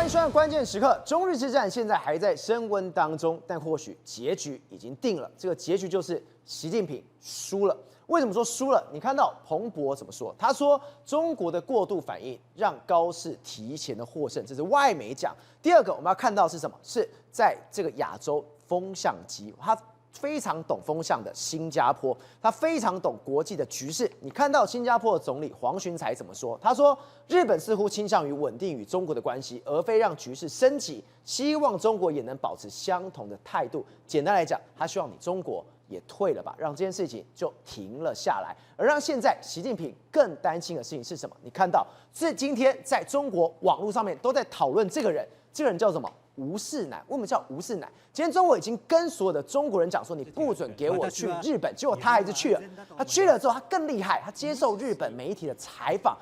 欢迎收看关键时刻。中日之战现在还在升温当中，但或许结局已经定了。这个结局就是习近平输了。为什么说输了？你看到彭博怎么说？他说中国的过度反应让高市提前的获胜，这是外媒讲。第二个我们要看到是什么？是在这个亚洲风向机，他非常懂风向的新加坡，他非常懂国际的局势。你看到新加坡的总理黄循财怎么说？他说，日本似乎倾向于稳定与中国的关系，而非让局势升级，希望中国也能保持相同的态度。简单来讲，他希望你中国也退了吧，让这件事情就停了下来。而让现在习近平更担心的事情是什么？你看到，这今天在中国网络上面都在讨论这个人，这个人叫什么？吴世南。为什么叫吴世南？今天中国已经跟所有的中国人讲说，你不准给我去日本，结果他还是去了。他去了之后，他更厉害，他接受日本媒体的采访。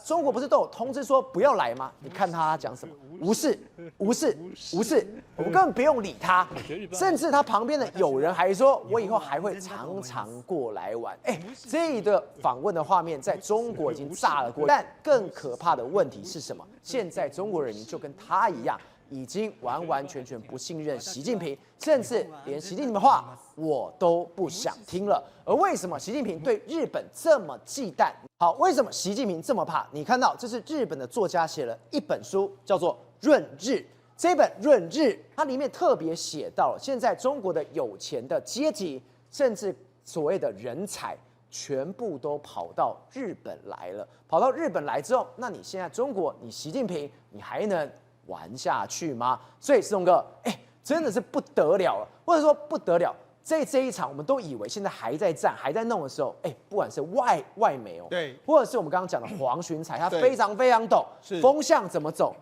中国不是都有通知说不要来吗？你看他讲什么？无视，无视，无视，我们根本不用理他。甚至他旁边的友人还说，我以后还会常常过来玩。这一个访问的画面在中国已经炸了锅。但更可怕的问题是什么？现在中国人民就跟他一样。已经完完全全不信任习近平，甚至连习近平的话我都不想听了。而为什么习近平对日本这么忌惮？好，为什么习近平这么怕？你看到这是日本的作家写了一本书，叫做《闰日》。这本《闰日》它里面特别写到了，现在中国的有钱的阶级，甚至所谓的人才，全部都跑到日本来了。跑到日本来之后，那你现在中国，你习近平，你还能玩下去吗？所以石头哥，真的是不得了了，或者说不得了。这一场，我们都以为现在还在战、还在弄的时候，不管是外媒对，或者是我们刚刚讲的黄循财，他非常非常懂风向怎么走。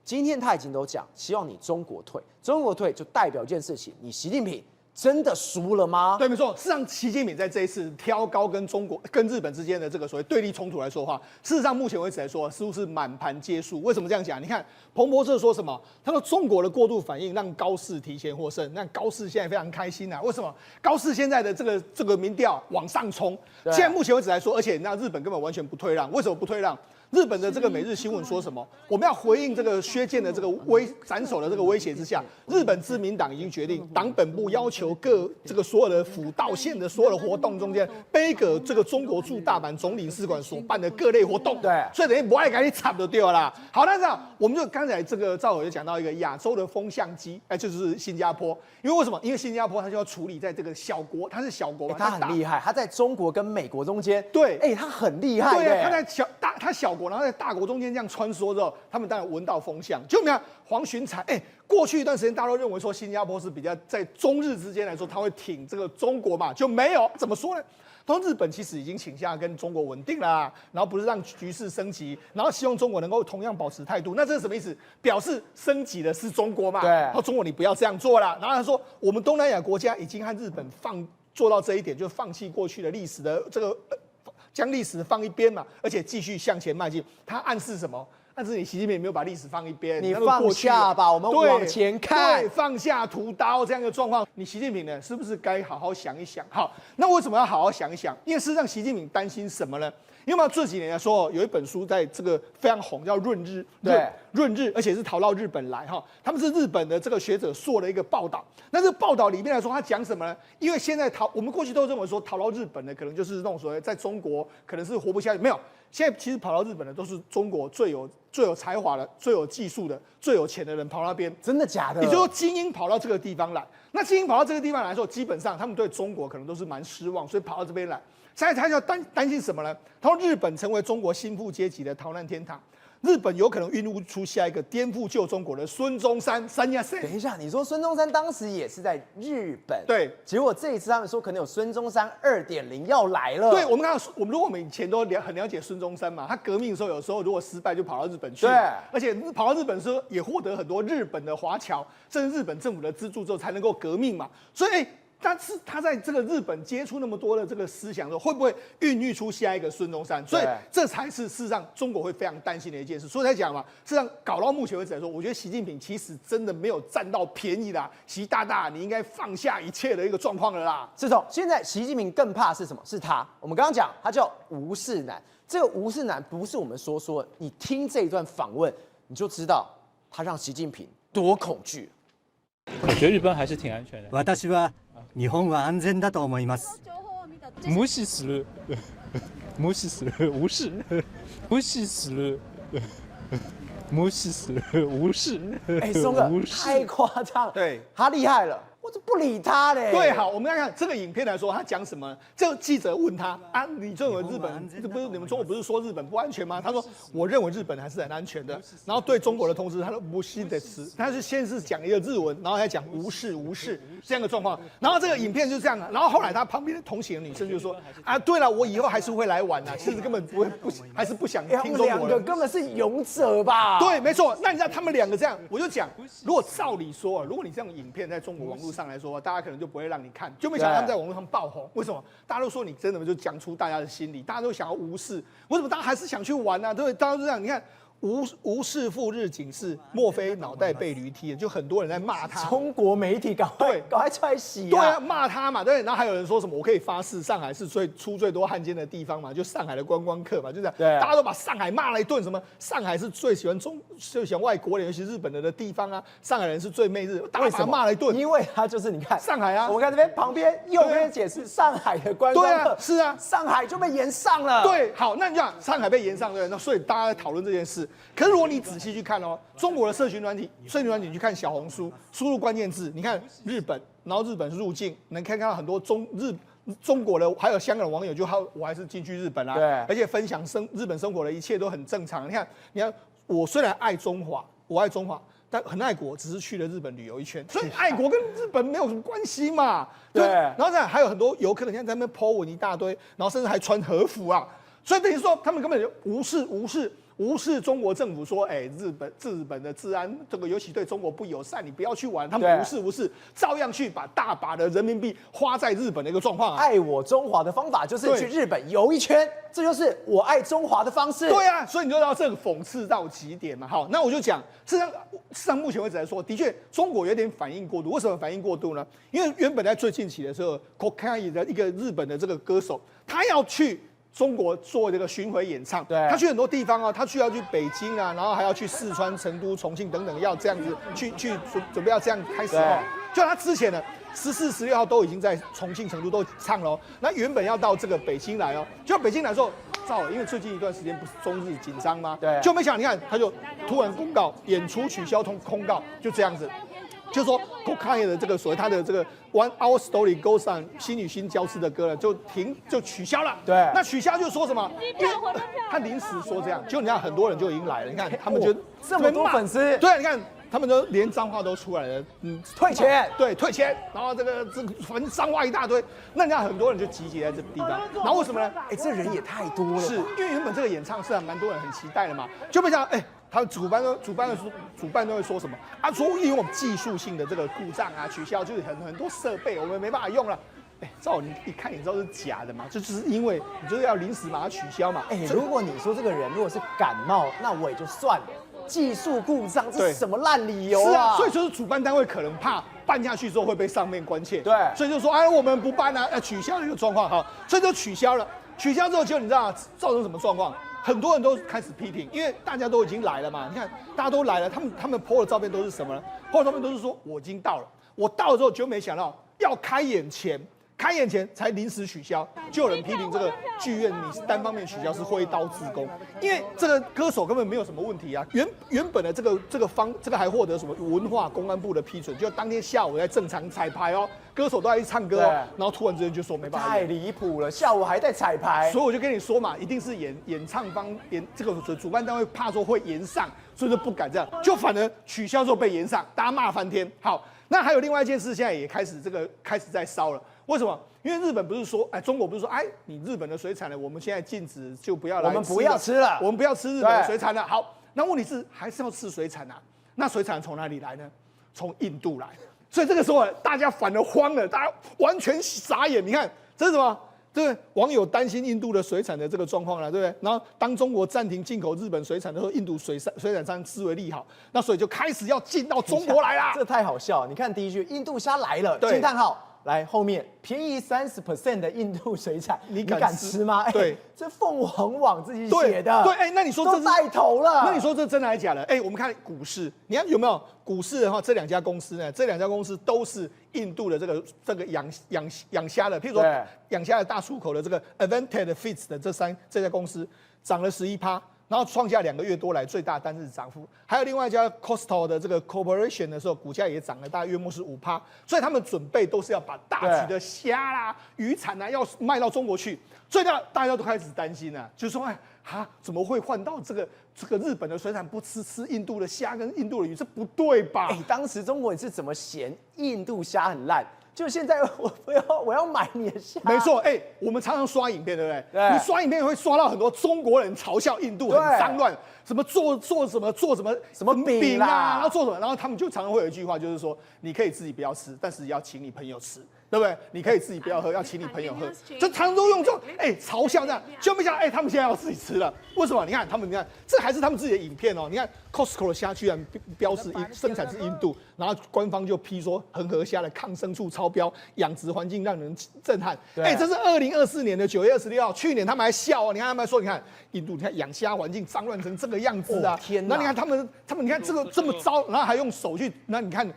今天他已经都讲，希望你中国退，中国退就代表一件事情，你习近平真的输了吗？对，没错。事实上，习近平在这一次挑高跟中国、跟日本之间的这个所谓对立冲突来说的话，事实上目前为止来说，似乎是满盘皆输。为什么这样讲？你看彭博社说什么？他说中国的过度反应让高市提前获胜，那高市现在非常开心啊。为什么？高市现在的这个民调往上冲，现在目前为止来说，而且那日本根本完全不退让。为什么不退让？日本的这个每日新闻说什么？我们要回应这个削减的这个斩首的这个威胁之下，日本自民党已经决定，党本部要求这个所有的府道县的所有的活动中间，背个这个中国驻大阪总领事馆所办的各类活动。对，所以等于不爱赶紧插就对了啦。好，那这样我们就刚才这个赵伟就讲到一个亚洲的风向机，就是新加坡。因为为什么？因为新加坡它就要处理在这个小国，它是小国嘛，它很厉害，它在中国跟美国中间。对，它很厉害。对，它在小国，然后在大国中间这样穿梭之后，他们当然闻到风向。就没有黄循财，过去一段时间大家都认为说新加坡是比较在中日之间来说，他会挺这个中国嘛，就没有。怎么说呢？他说日本其实已经倾向跟中国稳定啦，然后不是让局势升级，然后希望中国能够同样保持态度。那这是什么意思？表示升级的是中国嘛？对。然后中国你不要这样做啦。然后他说我们东南亚国家已经和日本做到这一点，就放弃过去的历史的这个。将历史放一边嘛，而且继续向前迈进。他暗示什么？暗示你习近平没有把历史放一边，你放下吧，我们往前看，对，放下屠刀这样的状况。你习近平呢，是不是该好好想一想？好，那为什么要好好想一想？因为事实上，习近平担心什么呢？因为这几年来说，有一本书在这个非常红，叫《闰日》。对，闰日，而且是逃到日本来哈。他们是日本的这个学者做了一个报道。那这个报道里面来说，他讲什么呢？因为现在我们过去都认为说逃到日本的可能就是那种所谓在中国可能是活不下去，没有。现在其实跑到日本的都是中国最有才华的、最有技术的、最有钱的人跑到那边。真的假的？也就是说，精英跑到这个地方来。那精英跑到这个地方来说，基本上他们对中国可能都是蛮失望，所以跑到这边来。现在他要担心什么呢？他说日本成为中国新富阶级的逃难天堂，日本有可能孕育出下一个颠覆旧中国的孙中山。等一下，你说孙中山当时也是在日本，对，结果这一次他们说可能有孙中山2.0要来了。对，我们如果我们以前都很了解孙中山嘛，他革命的时候有时候如果失败就跑到日本去，对，而且跑到日本的时候也获得很多日本的华侨，甚至日本政府的资助之后才能够革命嘛，所以。但是他在这个日本接触那么多的这个思想的时候，会不会孕育出下一个孙中山？所以这才是事实上中国会非常担心的一件事。所以才讲嘛，事实上搞到目前为止来说，我觉得习近平其实真的没有占到便宜啦。习大大，你应该放下一切的一个状况了啦。这种现在习近平更怕是什么？是他。我们刚刚讲他叫吴世南，这个吴世南不是我们说，你听这一段访问你就知道。他让习近平多恐惧。我觉得日本还是挺安全的。私は日本は安全だと思います。無視する，無視する，無視，無視する，無視する，無視。哎，松哥太夸张了，对，他厉害了，我就不理他嘞。对，好，我们来看这个影片来说，他讲什么？这个记者问他啊，你认为日本不是你们中国不是说日本不安全吗？他说，我认为日本还是很安全的。然后对中国的同时，他说无视的词，他是先是讲一个日文，然后还讲无视这样的状况。然后这个影片就这样了。然后后来他旁边的同行的女生就说啊，对了，我以后还是会来玩的，其实根本还是不想听中国人。两个根本是勇者吧？对，没错。那你知道他们两个这样，我就讲，如果照理说，如果你这样影片在中国网络上来说，大家可能就不会让你看，就没想到他们在网络上爆红。为什么？大家都说你真的就讲出大家的心里，大家都想要无视，为什么大家还是想去玩呢？对不对？大家都这样，你看。无视赴日警示，莫非脑袋被驴踢了？就很多人在骂他。中国媒体赶快出来洗对啊，骂他嘛，对。然后还有人说什么，我可以发誓，上海是出最多汉奸的地方嘛，就上海的观光客嘛，就这样。对，大家都把上海骂了一顿，什么上海是最喜欢外国人，尤其日本人的地方啊，上海人是最媚日，大家把他骂了一顿。因为他就是你看上海啊，我们看这边旁边右边解释上海的观光客，是啊，上海就被延上了。对，好，那你讲上海被延上，对，那所以大家在讨论这件事。可是如果你仔细去看哦，中国的社群软体你去看小红书，输入关键字，你看日本，然后日本入境，能看到很多中国的还有香港的网友就我还是进去日本啦，对，而且分享日本生活的一切都很正常。你看，我虽然爱中华，我爱中华。但很爱国，只是去了日本旅游一圈，所以爱国跟日本没有什么关系嘛。对，然后还有很多游客，你看在那边 po 文一大堆，然后甚至还穿和服啊，所以等于说他们根本就无视中国政府说，日本的治安这个尤其对中国不友善，你不要去玩，他们无视，照样去把大把的人民币花在日本的一个状况啊。爱我中华的方法就是去日本游一圈，这就是我爱中华的方式。对啊，所以你就知道这个讽刺到极点嘛。好，那我就讲，事实上目前为止来说，的确中国有点反应过度。为什么反应过度呢？因为原本在最近期的时候 ，Kokai 的一个日本的这个歌手，他要去中国做这个巡回演唱，他去很多地方哦，他要去北京啊，然后还要去四川、成都、重庆等等，要这样子去准备要这样开始哦。就他之前呢，14、16号都已经在重庆、成都都唱了哦。那原本要到这个北京来哦，就北京来之后，因为最近一段时间不是中日紧张吗？对，就没想你看他就突然公告演出取消公告，就这样子。就是说 ，Kokai 的这个所谓他的这个 One Our Story Goes On 心与心交织的歌呢，就取消了。对，那取消就说什么？因为他临时说这样，就你看很多人就已经来了，你看他们就这么多粉丝，对，你看他们都连脏话都出来了，退钱，对，退钱，然后这个反正脏话一大堆，那你看很多人就集结在这个地方，然后为什么呢？这人也太多了，是因为原本这个演唱是蛮多人很期待的嘛，就没想到他主办都会说什么啊？说因为我们技术性的这个故障啊，取消就是很多设备我们没办法用了。照你一看，你知道是假的嘛？就只是因为你就是要临时把它取消嘛。如果你说这个人如果是感冒，那我也就算了。技术故障，这是什么烂理由啊？是啊，所以就是主办单位可能怕办下去之后会被上面关切，对，所以就说我们不办啊，要取消这个状况，好，所以就取消了。取消之后，就你知道造成什么状况？很多人都开始批评，因为大家都已经来了嘛。你看，大家都来了，他们 po 的照片都是什么呢？po 的照片都是说我已经到了，我到了之后就没想到要开演前才临时取消，就有人批评这个剧院你单方面取消是挥刀自宫，因为这个歌手根本没有什么问题啊。原本的这个还获得什么文化公安部的批准，就当天下午在正常彩排哦，歌手都在唱歌哦，然后突然之间就说没办法，太离谱了，下午还在彩排，所以我就跟你说嘛，一定是演唱方这个主办单位怕说会延上，所以就不敢这样，就反而取消之后被延上，大家骂翻天。好，那还有另外一件事，现在也开始在烧了。为什么？因为日本不是说，中国不是说，你日本的水产呢，我们现在禁止就不要来吃了，我们不要吃了，我们不要吃日本的水产了。好，那问题是还是要吃水产啊？那水产从哪里来呢？从印度来。所以这个时候大家反而慌了，大家完全傻眼。你看这是什么？对不对？网友担心印度的水产的这个状况了，对不对？然后当中国暂停进口日本水产的时候，印度水产商视为利好，那所以就开始要进到中国来啦。这太好笑！你看第一句，印度虾来了，惊叹号。来后面便宜30% 的印度水产，你敢敢吃吗？对，这凤凰网自己写的。对，那你说这都带头了？那你说这真的还是假的？我们看股市，你看有没有股市的话，这两家公司呢？这两家公司都是印度的这个养虾的，譬如说养虾的大出口的这个 Avanted Feeds 的这家公司涨了11%。然后创下2个月多来最大单日涨幅，还有另外一家 Coastal 的这个 Corporation 的时候，股价也涨了大概约莫是5%，所以他们准备都是要把大举的虾啦、渔产啊要卖到中国去，所以大家都开始担心了，就是说怎么会换到这个日本的水产不吃印度的虾跟印度的鱼，这不对吧？当时中国人是怎么嫌印度虾很烂？就现在我要买你的虾，没错，我们常常刷影片，对不对？对，你刷影片会刷到很多中国人嘲笑印度很脏乱，什么做什么饼啊，然后做什么，然后他们就常常会有一句话，就是说你可以自己不要吃，但是要请你朋友吃。对不对？你可以自己不要喝，要请你朋友喝，就常常都用这种嘲笑这样，就没想到他们现在要自己吃了，为什么？你看这还是他们自己的影片哦。你看 Costco 的虾居然标示生产自印度，然后官方就批说恒河虾的抗生素超标，养殖环境让人震撼。这是2024年的9月26号，去年他们还笑哦，你看他们还说，你看印度，你看养虾环境脏乱成这个样子啊！天哪！那你看他们你看这个这么糟，然后还用手去，那你看。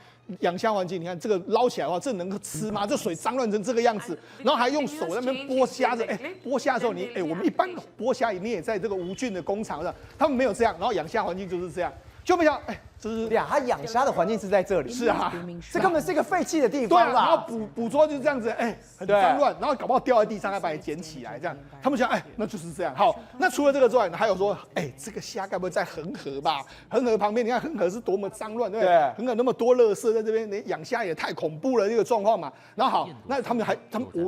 养虾环境，你看这个捞起来的话，这能够吃吗？这水脏乱成这个样子，然后还用手在那边剥虾子，剥虾的时候我们一般剥虾你也在这个无菌的工厂上，他们没有这样，然后养虾环境就是这样，就没想到这是他养虾的环境是在这里，是啊，这根本是一个废弃的地方对啊，然后捕捉就是这样子，很脏乱，然后搞不好掉在地上，还把你捡起来，这样，他们想，那就是这样。好，那除了这个之外，还有说，这个虾该不会在恒河吧？恒河旁边，你看恒河是多么脏乱，对不对？恒河那么多垃圾在这边，你养虾也太恐怖了，这个状况嘛。然后好，那他们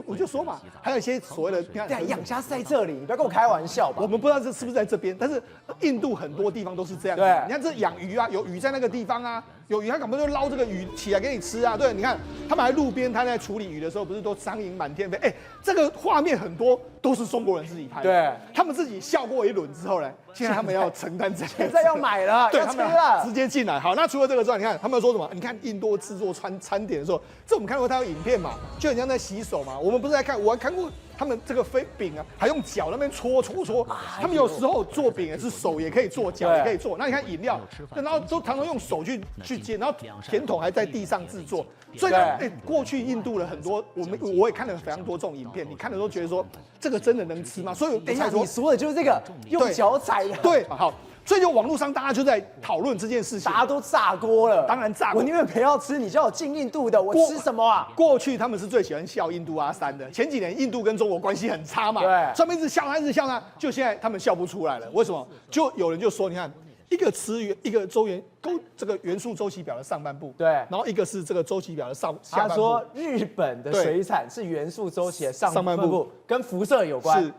我就说嘛，还有一些所谓的，你看养虾是在这里，你不要跟我开玩笑吧？我们不知道这是不是在这边，但是印度很多地方都是这样子。你看这养鱼啊，有鱼在那个地方啊。有鱼，他根本就捞这个鱼起来给你吃啊！对，你看他们还路边，他在处理鱼的时候，不是都苍蝇满天飞？这个画面很多都是中国人自己拍的。对，他们自己笑过一轮之后呢，现在他们要承担这个，现在要买了，对，要他们了，直接进来。好，那除了这个之外，你看他们说什么？你看印度制作餐点的时候，这我们看过他有影片嘛，就很像在洗手嘛。我们不是在看，我还看过。他们这个饼啊，还用脚那边搓，他们有时候做饼也是手也可以做，脚也可以做。那你看饮料，然后都常常用手去接，然后甜筒还在地上制作。所以过去印度的很多，我也看了非常多这种影片，你看了都觉得说这个真的能吃吗？所以等一下，你说的就是这个用脚踩的，对，好。所以就网络上大家就在讨论这件事情，大家都炸锅了。当然炸锅，我宁愿不要吃，你叫我进印度的，我吃什么啊？过去他们是最喜欢笑印度阿三的，前几年印度跟中国关系很差嘛，对，他们一直笑他，就现在他们笑不出来了。为什么？就有人就说，你看一个这个元素周期表的上半部，对，然后一个是这个周期表的下半部。他说日本的水产是元素周期的上半部，跟辐射有关。是。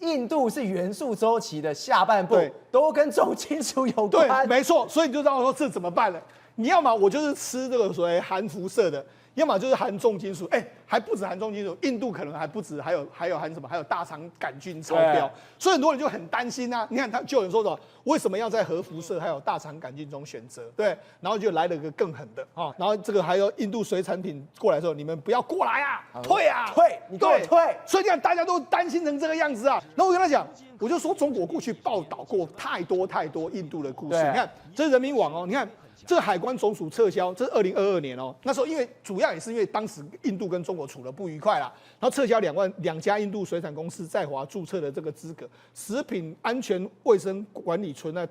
印度是元素周期的下半部，都跟重金属有关。对，没错，所以你就知道说这怎么办了？你要么我就是吃这个所谓含辐射的，要么就是含重金属。还不止含重金属，印度可能还不止，还有含什么？还有大肠杆菌超标。所以很多人就很担心啊。你看就有人说什么？为什么要在核辐射还有大肠杆菌中选择？对，然后就来了个更狠的啊。然后这个还有印度水产品过来的时候，你们不要过来啊，退啊，退，你给我退。所以你看大家都担心成这个样子啊。然后我跟他讲，我就说中国过去报道过太多印度的故事。你看这是人民网哦，你看。这个海关总署撤销，这是2022年哦。那时候因为主要也是因为当时印度跟中国处得不愉快啦，然后撤销两家印度水产公司在华注册的这个资格，食品安全卫生管理存在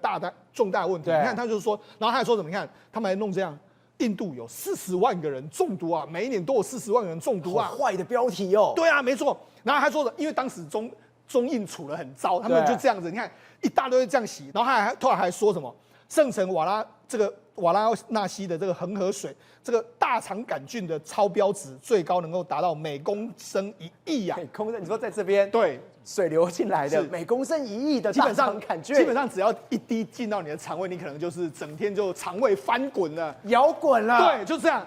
重大问题。你看他就是说，然后他还说什么？你看他们还弄这样，印度有40万个人中毒啊，每一年都有40万个人中毒啊，坏的标题哦。对啊，没错。然后他说的，因为当时中印处得很糟，他们就这样子，你看一大堆这样洗，然后后来还说什么？圣城瓦拉纳西的这个恒河水，这个大肠杆菌的超标值最高能够达到每公升1亿啊！每公升，你说在这边对水流进来的每公升1亿的大肠杆菌，基本上只要一滴进到你的肠胃，你可能就是整天就肠胃翻滚了，摇滚了。对，就这样。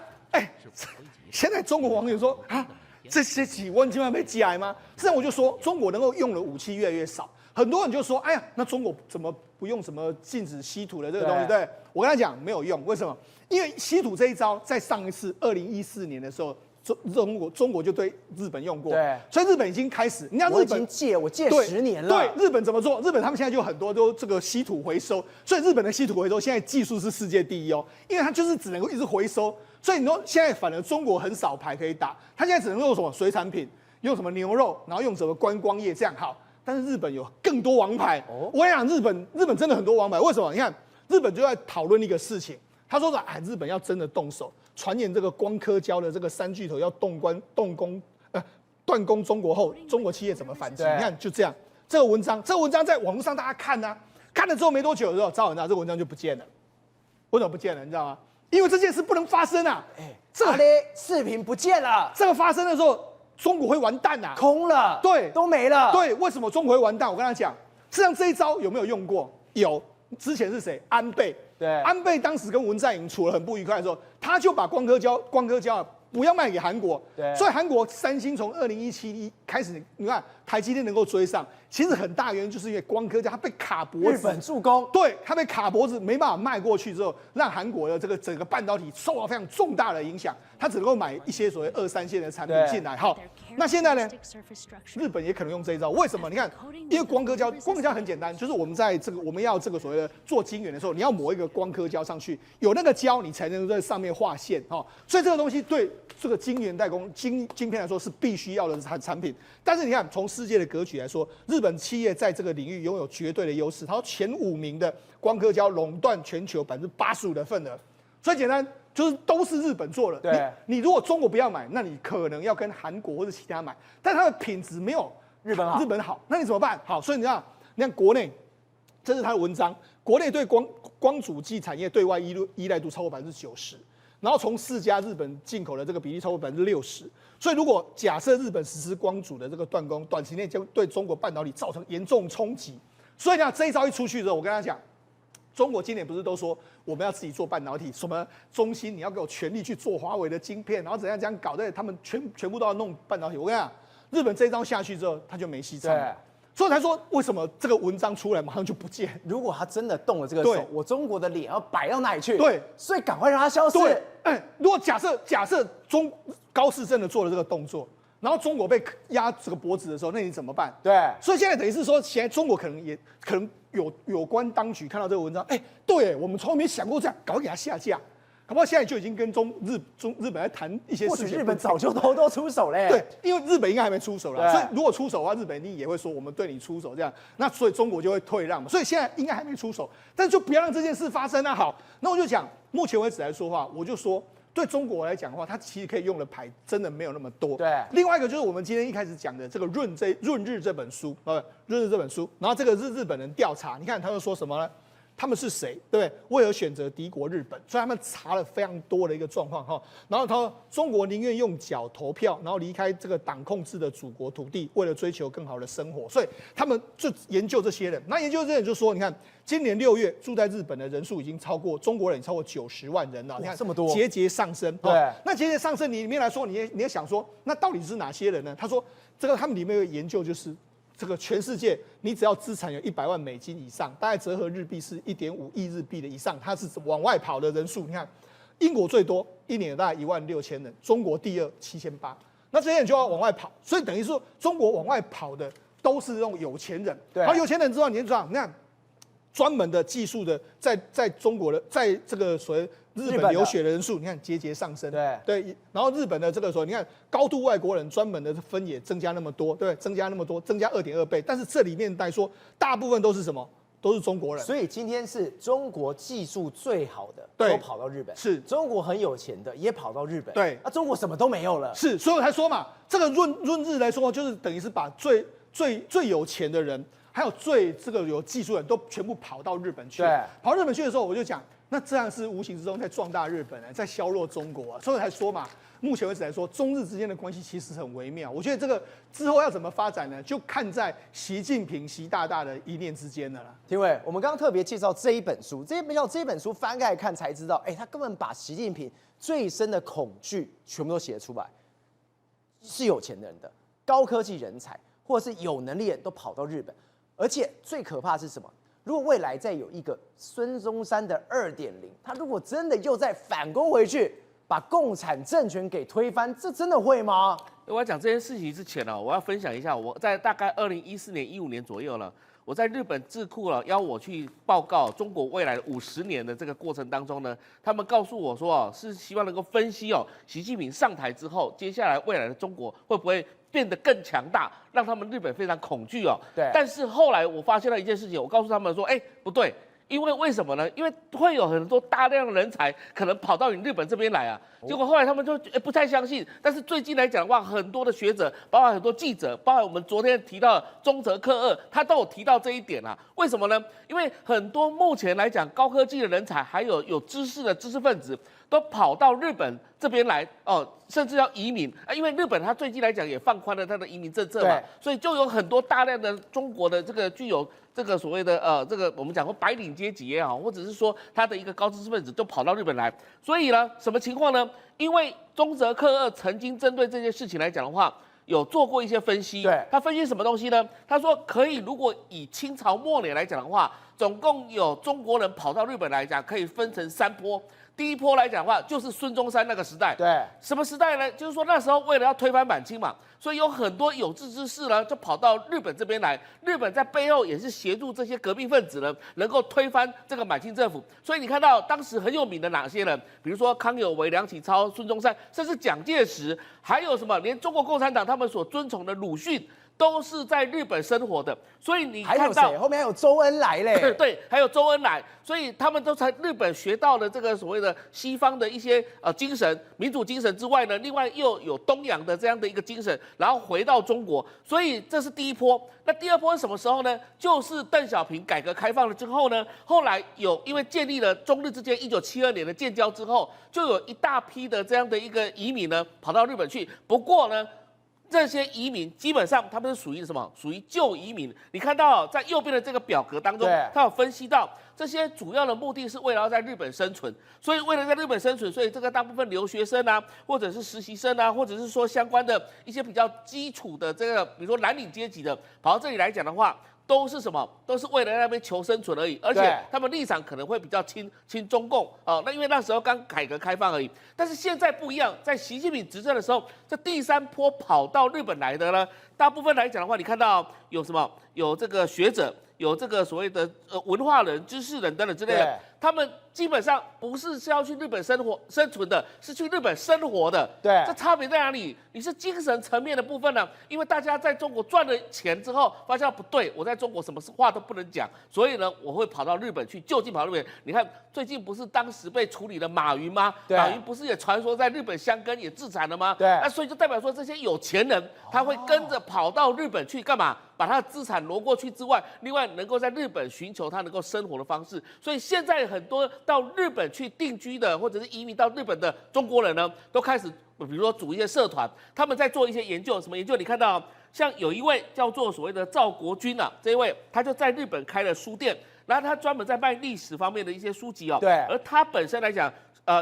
现在中国网友说啊，这些几万斤被寄来吗？这样我就说，中国能够用的武器越来越少。很多人就说：“哎呀，那中国怎么不用什么禁止稀土的这个东西？”我跟他讲没有用，为什么？因为稀土这一招在上一次2014年的时候中国就对日本用过，对，所以日本已经开始，你看我日本已经借对10年了。对，日本怎么做？日本他们现在就很多都这个稀土回收，所以日本的稀土回收现在技术是世界第一哦，因为它就是只能够一直回收，所以你说现在反而中国很少牌可以打，它现在只能用什么水产品，用什么牛肉，然后用什么观光业这样好，但是日本有更多王牌。我跟你讲，日本真的很多王牌，为什么？你看日本就在讨论一个事情，他说日本要真的动手，传言这个光刻胶的这个3巨头要断供中国后，中国企业怎么反击？你看就这样，这个文章在网络上大家看啊，看了之后没多久之后，赵文这个文章就不见了。为什么不见了？你知道吗？因为这件事不能发生啊！这个视频不见了，这个发生的时候，中国会完蛋啊，空了，对，都没了。对，为什么中国会完蛋？我跟他讲，实际上这一招有没有用过？有，之前是谁？安倍。对，安倍当时跟文在寅处得很不愉快的时候，他就把光刻胶不要卖给韩国。对，所以韩国三星从2017开始，你看台积电能够追上，其实很大原因就是因为光刻胶它被卡脖子，日本助攻，对，它被卡脖子没办法卖过去之后，让韩国的这个整个半导体受到非常重大的影响，它只能够买一些所谓2、3线的产品进来。好，那现在呢，日本也可能用这一招，为什么？你看，因为光刻胶很简单，就是我们在我们要这个所谓的做晶圆的时候，你要抹一个光刻胶上去，有那个胶你才能在上面画线哈，所以这个东西对这个晶圆代工晶片来说是必须要的产品。但是你看，从世界的格局来说，日本企业在这个领域拥有绝对的优势，它前5名的光刻胶垄断全球85%的份额，所以简单就是都是日本做的。对，你如果中国不要买，那你可能要跟韩国或者其他买，但它的品质没有日本好，那你怎么办？好，所以你看国内，这是他的文章，国内对光主机产业对外依赖度超过90%。然后从4家日本进口的这个比例超过60%，所以如果假设日本实施光主的这个断供，短期内将对中国半导体造成严重冲击。所以呢，这一招一出去之后，我跟他讲，中国今年不是都说我们要自己做半导体，什么中芯你要给我全力去做华为的晶片，然后怎样这样搞的，他们全部都要弄半导体。我跟你讲，日本这一招下去之后，他就没戏唱了。所以才说为什么这个文章出来马上就不见？如果他真的动了这个手，我中国的脸要摆到哪里去？对，所以赶快让他消失。对，如果假设高市真的做了这个动作，然后中国被压这个脖子的时候，那你怎么办？对，所以现在等于是说，现在中国可能有关当局看到这个文章，对我们从来没想过这样，赶快给他下架。搞不好现在就已经跟日本在谈一些事情，或许日本早就偷偷出手嘞。对，因为日本应该还没出手啦，所以如果出手的话，日本一定也会说我们对你出手这样，那所以中国就会退让嘛。所以现在应该还没出手，但是就不要让这件事发生啊。好，那我就讲，目前为止来说话，我就说对中国来讲的话，它其实可以用的牌真的没有那么多。对，另外一个就是我们今天一开始讲的这个润日这本书，润日这本书，然后这个日本人调查，你看他又说什么呢？他们是谁，对不对？为何选择敌国日本？所以他们查了非常多的一个状况哈。然后他说，中国宁愿用脚投票，然后离开这个党控制的祖国土地，为了追求更好的生活。所以他们就研究这些人。那研究这些人就说，你看，今年6月住在日本的人数已经超过中国人超过90万人了。你看这么多，节节上升。对，那节节上升，你里面来说，你也想说，那到底是哪些人呢？他说，这个他们里面有研究就是。这个全世界，你只要资产有100万美金以上，大概折合日币是1.5亿日币的以上，它是往外跑的人数。你看，英国最多，一年大概16000人，中国第2 7800，那这些人就要往外跑，所以等于说中国往外跑的都是那种有钱人。对，好，有钱人之后，你知道，你看专门的技术的，在中国的，在这个所谓日本留学的人数，你看节节上升。对，然后日本的这个时候，你看高度外国人专门的分也增加那么多，对，增加那么多，增加2.2倍。但是这里面来说，大部分都是什么？都是中国人。所以今天是中国技术最好的都跑到日本，是中国很有钱的也跑到日本。对，那中国什么都没有了。是，所以我才说嘛，这个润日来说，就是等于是把最有钱的人，还有这个有技术的人都全部跑到日本去。对，跑到日本去的时候，我就讲。那这样是无形之中在壮大日本啊，在削弱中国啊，所以才说嘛，目前为止来说，中日之间的关系其实很微妙。我觉得这个之后要怎么发展呢，就看在习近平习大大的一念之间了啦。廷伟，我们刚刚特别介绍这一本书，这本书翻开来看才知道，他根本把习近平最深的恐惧全部都写出来，是有钱人的高科技人才，或者是有能力人都跑到日本，而且最可怕的是什么？如果未来再有一个孙中山的2.0，他如果真的又再反攻回去，把共产政权给推翻，这真的会吗？我要讲这件事情之前呢，我要分享一下，我在大概2014年、15年左右了，我在日本智库了邀我去报告中国未来50年的这个过程当中呢，他们告诉我说是希望能够分析习近平上台之后，接下来未来的中国会不会变得更强大，让他们日本非常恐惧对。但是后来我发现了一件事情，我告诉他们说，不对。因为什么呢？因为会有很多大量的人才可能跑到你日本这边来啊。结果后来他们就不太相信。但是最近来讲的话，很多的学者，包含很多记者，包含我们昨天提到的中泽克二，他都有提到这一点啊。为什么呢？因为很多目前来讲高科技的人才，还有知识的知识分子，都跑到日本这边来甚至要移民啊。因为日本它最近来讲也放宽了它的移民政策嘛，所以就有很多大量的中国的这个具有这个所谓的这个我们讲过白领阶级也好，或者是说他的一个高知识分子就跑到日本来，所以呢，什么情况呢？因为中泽克二曾经针对这件事情来讲的话，有做过一些分析。对，他分析什么东西呢？他说可以，如果以清朝末年来讲的话，总共有中国人跑到日本来讲，可以分成3波。第一波来讲的话，就是孙中山那个时代。对，什么时代呢？就是说那时候为了要推翻满清嘛，所以有很多有志之士呢，就跑到日本这边来。日本在背后也是协助这些革命分子呢，能够推翻这个满清政府。所以你看到当时很有名的哪些人，比如说康有为、梁启超、孙中山，甚至蒋介石，还有什么连中国共产党他们所尊崇的鲁迅，都是在日本生活的。所以你看到还有谁？后面还有周恩来嘞。对，还有周恩来，所以他们都在日本学到了这个所谓的西方的一些精神、民主精神之外呢，另外又有东洋的这样的一个精神，然后回到中国，所以这是第一波。那第二波是什么时候呢？就是邓小平改革开放了之后呢，后来因为建立了中日之间1972年的建交之后，就有一大批的这样的一个移民呢跑到日本去。不过呢，这些移民基本上他们是属于什么？属于旧移民。你看到在右边的这个表格当中，他有分析到这些主要的目的是为了要在日本生存，所以为了在日本生存，所以这个大部分留学生啊，或者是实习生啊，或者是说相关的一些比较基础的这个，比如说蓝领阶级的，跑到这里来讲的话，都是什么？都是为了那边求生存而已，而且他们立场可能会比较亲中共那因为那时候刚改革开放而已。但是现在不一样，在习近平执政的时候，这第3波跑到日本来的呢，大部分来讲的话，你看到有什么？有这个学者，有这个所谓的文化人、知识人等等之类的，他们基本上不是要去日本生存的，是去日本生活的。对，这差别在哪里？你是精神层面的部分呢？因为大家在中国赚了钱之后，发现不对，我在中国什么话都不能讲，所以呢，我会跑到日本去，就近跑到日本。你看，最近不是当时被处理的马云吗？马云不是也传说在日本箱根也自残了吗？对，那所以就代表说这些有钱人他会跟着跑到日本去干嘛？把他的资产挪过去之外，另外能够在日本寻求他能够生活的方式。所以现在很多到日本去定居的，或者是移民到日本的中国人呢，都开始比如说组一些社团，他们在做一些研究。什么研究？你看到像有一位叫做所谓的赵国军啊，这一位他就在日本开了书店，然后他专门在卖历史方面的一些书籍对，而他本身来讲。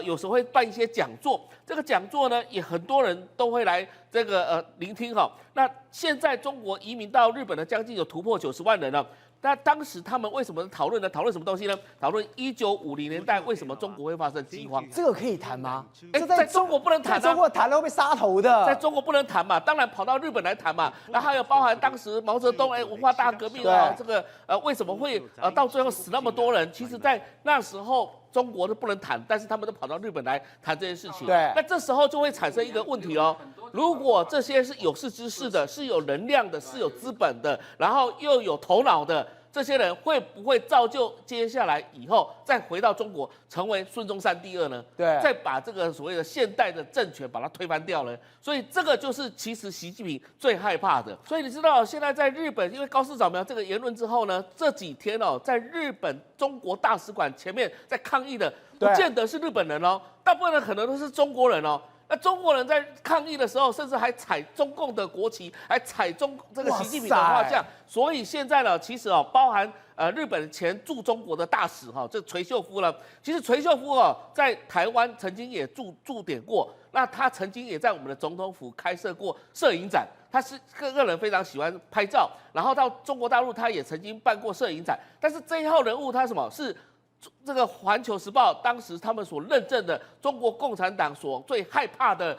有时候会办一些讲座，这个讲座呢，也很多人都会来这个聆听那现在中国移民到日本的将近有突破90万人了。那当时他们为什么讨论呢？讨论什么东西呢？讨论1950年代为什么中国会发生饥荒？这个可以谈吗？在中国不能谈在中国谈了会被杀头的。在中国不能谈嘛，当然跑到日本来谈嘛。然后还有包含当时毛泽东文化大革命这个为什么会到最后死那么多人？其实，在那时候。中国都不能谈，但是他们都跑到日本来谈这件事情。对，那这时候就会产生一个问题如果这些是有识之士的，是有能量的，是有资本的，然后又有头脑的。这些人会不会造就接下来以后再回到中国，成为孙中山第2呢？对，再把这个所谓的现代的政权把它推翻掉了。所以这个就是其实习近平最害怕的。所以你知道现在在日本，因为高市早苗这个言论之后呢，这几天在日本中国大使馆前面在抗议的，不见得是日本人大部分人可能都是中国人那中国人在抗议的时候，甚至还踩中共的国旗，还踩这个习近平的画像。所以现在呢，其实包含日本前驻中国的大使这垂秀夫呢，其实垂秀夫在台湾曾经也驻点过。那他曾经也在我们的总统府开设过摄影展，他是个人非常喜欢拍照。然后到中国大陆，他也曾经办过摄影展。但是这一号人物他是这个《环球时报》当时他们所认证的中国共产党所最害怕的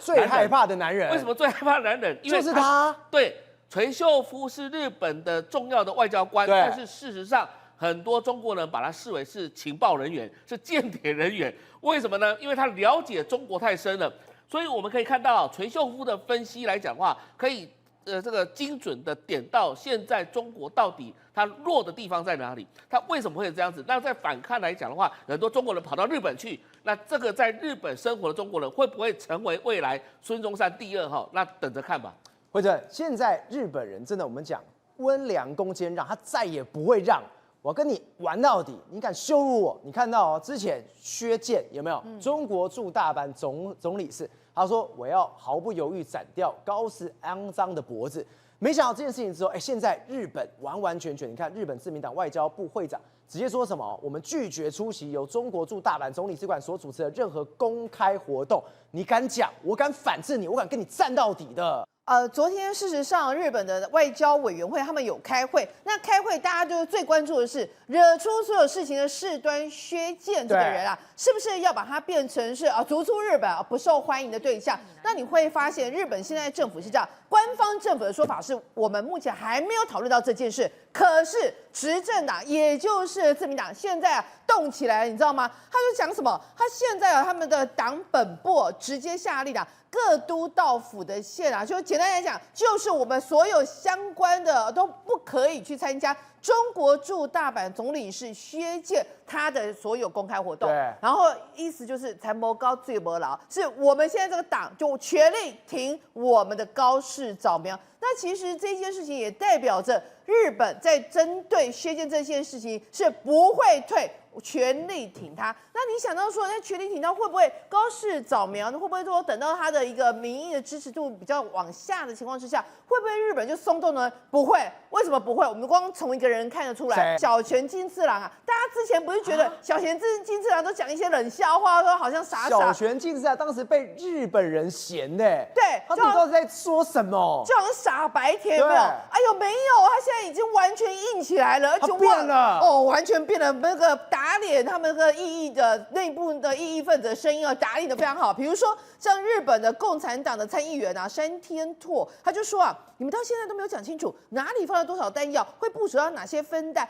男人，为什么最害怕的男人？因为就是他。对，垂秀夫是日本的重要的外交官，但是事实上很多中国人把他视为是情报人员，是间谍人员。为什么呢？因为他了解中国太深了。所以我们可以看到垂秀夫的分析来讲的话，可以这个精准的点到现在中国到底它弱的地方在哪里，它为什么会这样子？那在反看来讲的话，很多中国人跑到日本去，那这个在日本生活的中国人会不会成为未来孙中山第二号？那等着看吧。或者现在日本人真的，我们讲温良恭俭让，他再也不会让。我跟你玩到底，你敢羞辱我？你看到之前薛健有没有？中国驻大阪总理事，他说我要毫不犹豫斩掉高斯肮脏的脖子。没想到这件事情之后，现在日本完完全全，你看日本自民党外交部会长直接说什么？我们拒绝出席由中国驻大阪总领事馆所主持的任何公开活动。你敢讲，我敢反制你，我敢跟你战到底的。昨天事实上，日本的外交委员会他们有开会，那开会大家就是最关注的是惹出所有事情的事端薛健这个人啊，是不是要把他变成是逐出日本不受欢迎的对象？那你会发现，日本现在政府是这样，官方政府的说法是我们目前还没有讨论到这件事，可是执政党也就是自民党现在动起来了，你知道吗？他就讲什么？他现在他们的党本部直接下令各都道府的县就简单来讲，就是我们所有相关的都不可以去参加中国驻大阪总领事薛健他的所有公开活动。然后意思就是才谋高最谋牢，是我们现在这个党就全力挺我们的高市早苗。那其实这件事情也代表着日本在针对薛健这件事情是不会退。全力挺他，那你想到说，那全力挺他会不会高市早苗呢？会不会说等到他的一个民意的支持度比较往下的情况之下，会不会日本就松动呢？不会，为什么不会？我们光从一个人看得出来，小泉进次郎大家之前不是觉得小泉进次郎都讲一些冷笑话，说好像傻傻。小泉进次郎当时被日本人嫌的，对，他不知道在说什么，就好像傻白甜，有没有？哎呦，没有，他现在已经完全硬起来了，而且变了完全变了，那个打脸他们的异议的内部的异议分子的声音打脸的非常好。比如说像日本的共产党的参议员山天拓，他就说你们到现在都没有讲清楚哪里放了多少弹药，会部署到哪些分弹，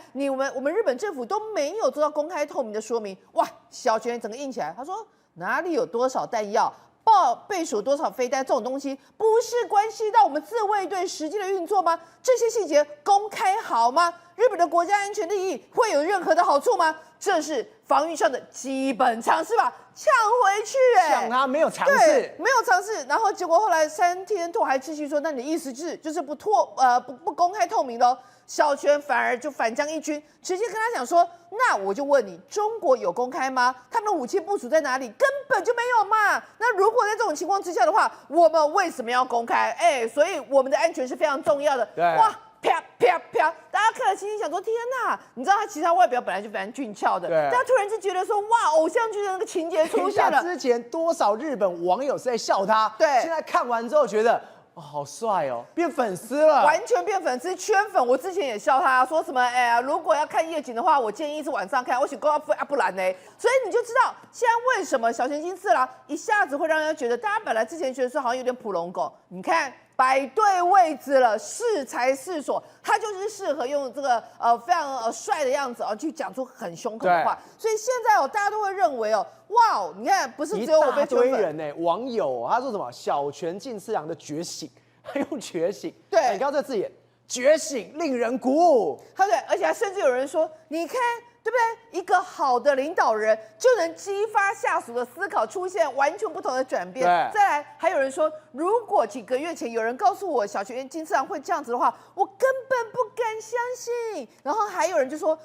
我们日本政府都没有做到公开透明的说明。哇，小泉整个硬起来，他说哪里有多少弹药？备署多少飞弹这种东西，不是关系到我们自卫队实际的运作吗？这些细节公开好吗？日本的国家安全利益会有任何的好处吗？这是防御上的基本常识吧？呛回去呛他没有尝试，对，没有尝试。然后结果后来山天拓还继续说，那你的意思就是不公开透明咯？小泉反而就反将一军，直接跟他讲说，那我就问你，中国有公开吗？他们的武器部署在哪里？根本就没有嘛。那如果在这种情况之下的话，我们为什么要公开？所以我们的安全是非常重要的。哇，啪啪啪！大家看了心里想说，天哪！你知道他其实他外表本来就非常俊俏的，大家突然就觉得说，哇，偶像剧的那个情节出现了。之前多少日本网友是在笑他，现在看完之后觉得。好帅哦，变粉丝了，完全变粉丝，圈粉。我之前也笑他，说什么如果要看夜景的话，我建议是晚上看，我选高不然呢？所以你就知道现在为什么小泉进次郎一下子会让人家觉得，大家本来之前觉得说好像有点普龙狗，你看摆对位置了，适才适所，他就是适合用这个非常帅的样子去讲出很凶狠的话。所以现在大家都会认为哇，你看不是只有我被圈粉，一大堆人网友他说什么小泉进次郎的觉醒，他用觉醒，对，你看到这字眼，觉醒令人鼓舞，对不对？而且甚至有人说，你看。对不对？一个好的领导人就能激发下属的思考，出现完全不同的转变。再来，还有人说，如果几个月前有人告诉我小泉进次郎会这样子的话，我根本不敢相信。然后还有人就说，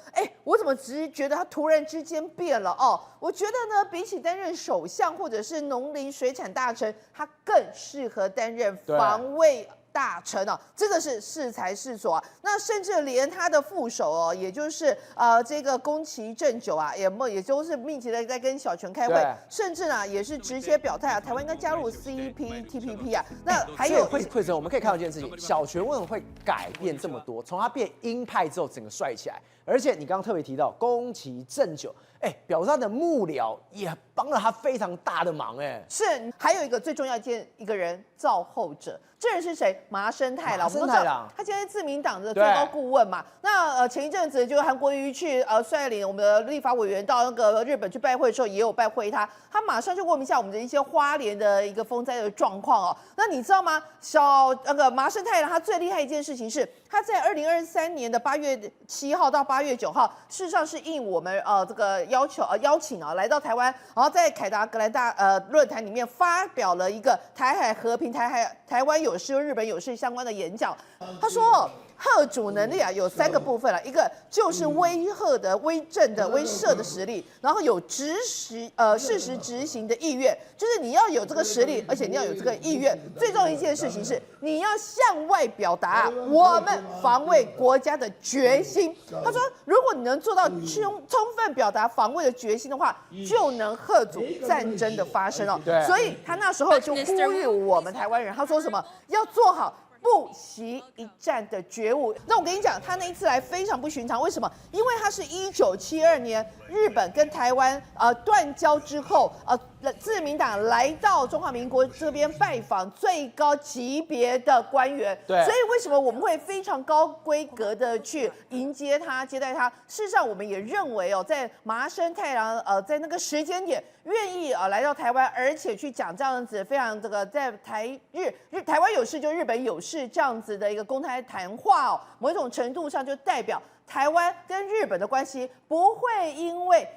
我怎么只是觉得他突然之间变了我觉得呢，比起担任首相或者是农林水产大臣，他更适合担任防卫大臣啊，真的是适才适所啊。那甚至连他的副手哦，也就是这个宫崎正久啊，也就是密集的在跟小泉开会，甚至呢也是直接表态啊，台湾应该加入 CPTPP 啊。那还有慧珍，我们可以看到一件事情，小泉为什么会改变这么多？从他变鹰派之后，整个帅起来，而且你刚刚特别提到宫崎正久，表示他的幕僚也帮了他非常大的忙，是还有一个最重要一个人造后者。这人是谁？麻生太郎。麻生太郎，他现在是自民党的最高顾问嘛。那前一阵子就韩国瑜去率领我们的立法委员到那个日本去拜会的时候，也有拜会他。他马上就问一下我们的一些花莲的一个风灾的状况哦。那你知道吗？麻生太郎他最厉害一件事情是，他在2023年的8月7号到8月9号，事实上是应我们这个邀请啊来到台湾，然后在凯达格兰大论坛里面发表了一个台海和平、台湾有事、日本有事相关的演讲。他说，嚇阻能力啊有3个部分了，一个就是威慑的、威震的、威慑的实力，然后有事实执行的意愿，就是你要有这个实力，而且你要有这个意愿。最重要一件事情是，你要向外表达我们防卫国家的决心。他说，如果你能做到充分表达防卫的决心的话，就能嚇阻战争的发生哦。所以他那时候就呼吁我们台湾人，他说什么？要做好不惜一战的觉悟。那我跟你讲，他那一次来非常不寻常，为什么？因为他是1972年日本跟台湾断交之后，自民党来到中华民国这边拜访最高级别的官员，对，所以为什么我们会非常高规格的去迎接他、接待他？事实上，我们也认为哦，在麻生太郎在那个时间点愿意来到台湾，而且去讲这样子非常这个在台湾有事就日本有事这样子的一个公开谈话哦，某种程度上就代表台湾跟日本的关系不会因为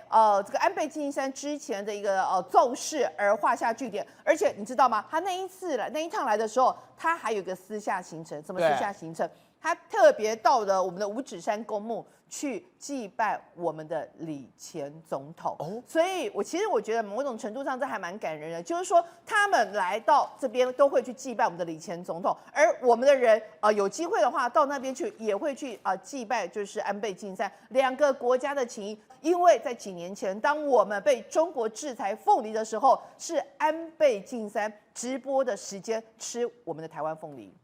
这个安倍晋三之前的一个重视而画下句点。而且你知道吗？他那一趟来的时候，他还有一个私下行程。什么私下行程？他特别到了我们的五指山公墓去祭拜我们的李前总统。所以其实我觉得某种程度上这还蛮感人的，就是说他们来到这边都会去祭拜我们的李前总统，而我们的人有机会的话到那边去也会去祭拜就是安倍晋三。2个国家的情谊，因为在几年前当我们被中国制裁凤梨的时候，是安倍晋三直播的时间吃我们的台湾凤梨。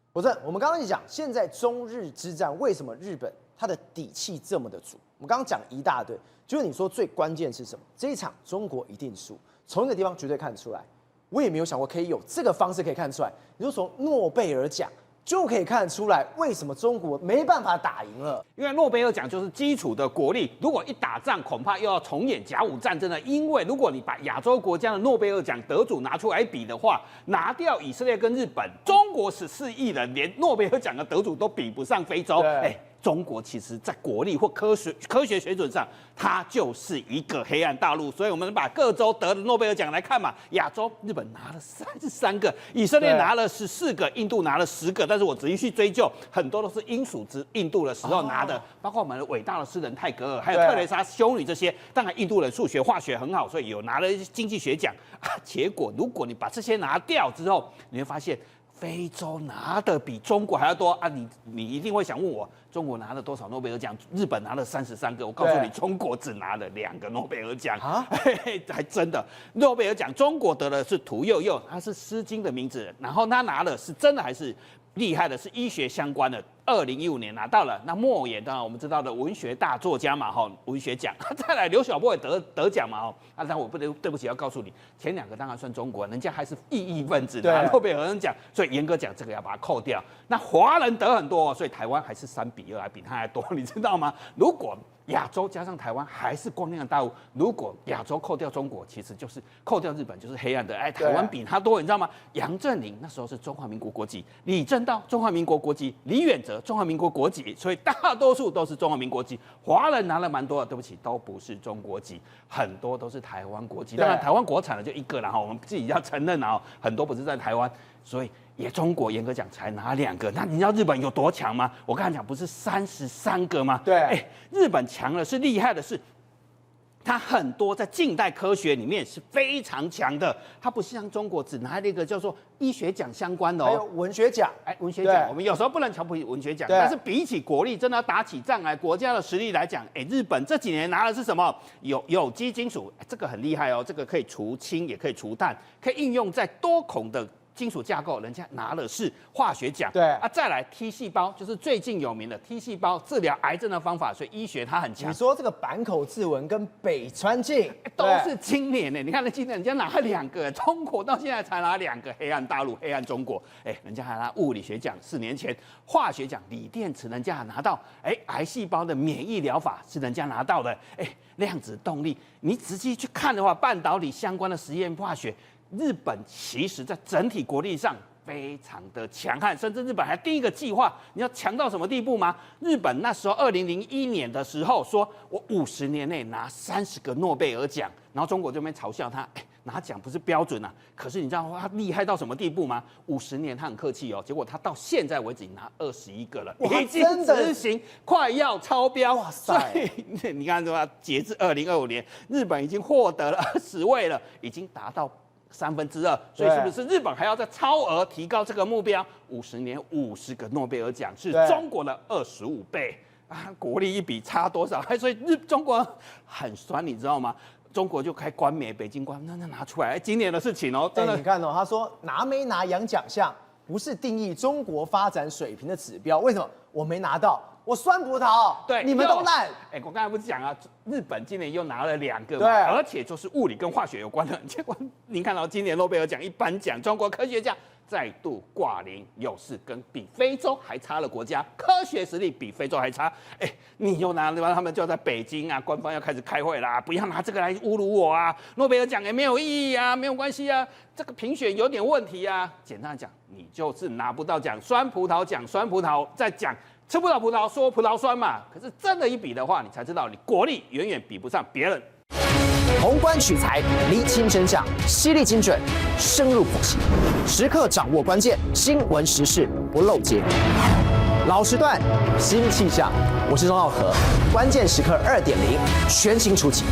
我们刚刚讲，现在中日之战为什么日本他的底气这么的足？我们刚刚讲一大堆，就是你说最关键是什么？这一场中国一定输，从一个地方绝对看得出来。我也没有想过可以有这个方式可以看得出来。你说从诺贝尔奖就可以看得出来，为什么中国没办法打赢了？因为诺贝尔奖就是基础的国力，如果一打仗，恐怕又要重演甲午战争了。因为如果你把亚洲国家的诺贝尔奖得主拿出来比的话，拿掉以色列跟日本，中国14亿人，连诺贝尔奖的得主都比不上非洲。中国其实在国力或科学水准上，它就是一个黑暗大陆。所以我们把各州得的诺贝尔奖来看嘛，亚洲日本拿了33个，以色列拿了14个，印度拿了10个。但是我仔细去追究，很多都是英属印度的时候拿的，包括我们的伟大的诗人泰戈尔，还有特蕾莎修女这些。当然，印度人数学、化学很好，所以有拿了经济学奖结果，如果你把这些拿掉之后，你会发现非洲拿的比中国还要多啊！你一定会想问我，中国拿了多少诺贝尔奖？日本拿了33个，我告诉你，中国只拿了2个诺贝尔奖啊！还真的，诺贝尔奖中国得的是屠呦呦，她是《诗经》的名字，然后她拿了是真的还是厉害的，是医学相关的。2015年拿到了，那莫言当然我们知道的文学大作家嘛，文学奖。再来刘晓波也得奖嘛，但我对不起要告诉你，前2个当然算中国，人家还是异议分子拿诺贝尔奖，所以严格讲这个要把它扣掉。那华人得很多，所以台湾还是3比2，还比他还多，你知道吗？如果亚洲加上台湾还是光亮的大陆，如果亚洲扣掉中国，其实就是扣掉日本，就是黑暗的。台湾比他多，你知道吗？杨振宁那时候是中华民国国籍，李政道中华民国国籍，李远哲中华民国国籍，所以大多数都是中华民国籍。华人拿了蛮多的，对不起，都不是中国籍，很多都是台湾国籍。当然，台湾国产的就1个了哈，我们自己要承认啊，很多不是在台湾，所以也中国严格讲才拿2个。那你知道日本有多强吗？我刚才讲不是33个吗？对，日本强的是厉害的是。它很多在近代科学里面是非常强的，它不像中国只拿那个叫做医学奖相关的还有哦。文学奖，文学奖，对我们有时候不能瞧不起文学奖，对但是比起国力，真的要打起仗来，国家的实力来讲，日本这几年拿的是什么？有机金属，这个很厉害哦，这个可以除氢，也可以除碳，可以应用在多孔的金属架构，人家拿的是化学奖。对啊，再来 T 细胞，就是最近有名的 T 细胞治疗癌症的方法，所以医学它很强你。说这个坂口智文跟北川静都是今年呢，你看那今年人家拿了2个，中国到现在才拿2个，黑暗大陆、黑暗中国，人家还拿物理学奖，4年前化学奖，锂电池人家还拿到，癌细胞的免疫疗法是人家拿到的，量子动力，你仔细去看的话，半导体相关的实验化学，日本其实在整体国力上非常的强悍，甚至日本还定一个计划，你要强到什么地步吗？日本那时候2001年的时候说，我50年内拿30个诺贝尔奖，然后中国这边嘲笑他，拿奖不是标准啊。可是你知道他厉害到什么地步吗？50年他很客气哦，结果他到现在为止拿21个了，哇已经真的执行，快要超标。哇塞所以你看什么？截至2025年，日本已经获得了20位了，已经达到2/3，所以是不是日本还要再超额提高这个目标？50年50个诺贝尔奖是对中国的25倍啊！国力一比差多少？所以中国很酸，你知道吗？中国就开官媒，北京官那拿出来，今年的事情哦，真的你看哦，他说拿没拿洋奖项不是定义中国发展水平的指标，为什么？我没拿到，我酸葡萄，对，你们都烂。我刚才不是讲啊，日本今年又拿了2个嘛，对而且就是物理跟化学有关的。结果你看到今年诺贝尔奖一颁奖，中国科学家再度挂零，又是跟比非洲还差的国家，科学实力比非洲还差。你又拿，他们就在北京啊，官方要开始开会啦，不要拿这个来侮辱我啊！诺贝尔奖也没有意义啊，没有关系啊，这个评选有点问题啊。简单讲，你就是拿不到奖，酸葡萄奖，酸葡萄再讲。吃不到葡萄说葡萄酸嘛，可是真的一比的话，你才知道你国力远远比不上别人。宏观取材，厘清真相，犀利精准，深入剖析，时刻掌握关键，新闻时事不漏接。老时段，新气象，我是钟浩和，关键时刻2.0全新出击。